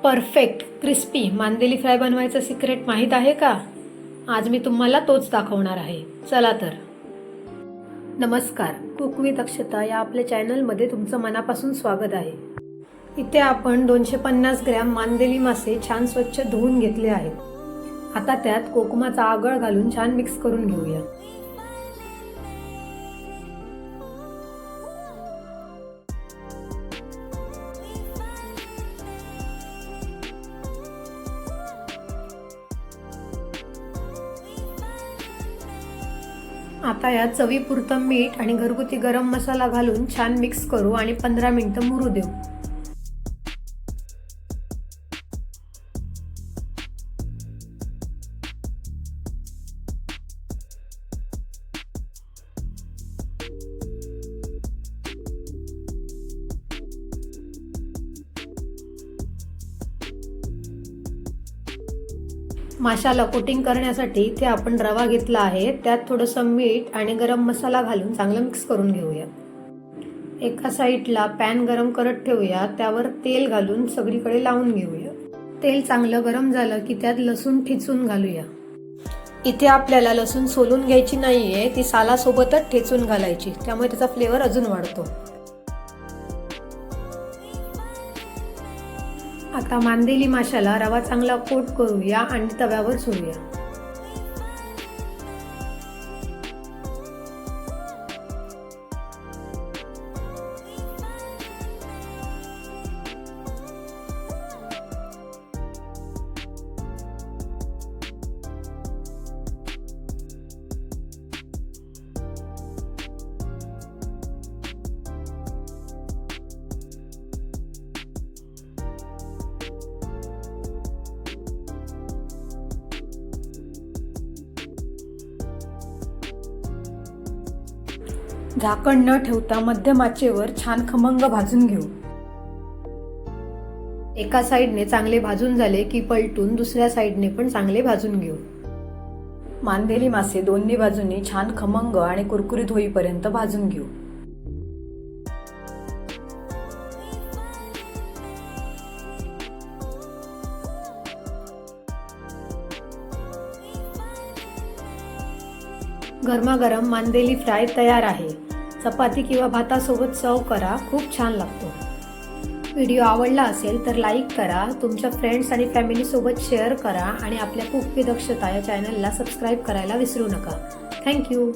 Perfect crispy मांदेली fry बनवायचं secret माहीत आहे का? आज मी तुम्हाला तोच दाखवणार आहे. चला तर. नमस्कार, कुक विथ अक्षता या आपल्या चॅनलमध्ये तुमचं मनापासून स्वागत आहे. इथे आपण 250 ग्रॅम मांदेली मासे छान स्वच्छ धुवून घेतले आहेत. आता त्यात कोकमाचा आगळ घालून छान मिक्स करून घेऊया. आता यात चवीपुरतं मीठ आणि घरगुती गरम मसाला घालून छान मिक्स करू आणि 15 मिनिटं मुरू देऊ. माशाला कोटिंग करण्यासाठी इथे आपण रवा घेतला आहे. त्यात थोडंसं मीठ आणि गरम मसाला घालून चांगलं मिक्स करून घेऊया. एका साईडला पॅन गरम करत ठेवूया. त्यावर तेल घालून सगळीकडे लावून घेऊया. तेल चांगलं गरम झालं की त्यात लसूण ठेचून घालूया. इथे आपल्याला लसूण सोलून घ्यायची नाहीये, ती सालासोबतच ठेचून घालायची, त्यामुळे त्याचा फ्लेवर अजून वाढतो. आता मांदेली माशाला रवा चांगला कोट करूया आणि तव्यावर सोडूया. झाकण न ठेवता मध्यम आचेवर छान खमंग भाजून घेऊ. एका साईडने चांगले भाजून झाले की पलटून दुसऱ्या साईडने पण चांगले भाजून घेऊ. मांदेली मासे दोन्ही बाजूंनी छान खमंग आणि कुरकुरीत होईपर्यंत भाजून घेऊ. गरमागरम मांदेली फ्राय तयार आहे. चपाती किंवा भातासोबत सर्व करा, खूप छान लागतो. व्हिडिओ आवडला असेल तर लाईक करा, तुमच्या फ्रेंड्स आणि फॅमिली सोबत शेअर करा आणि आपल्या कुक विथ अक्षता या चॅनलला सबस्क्राईब करायला विसरू नका. थँक्यू.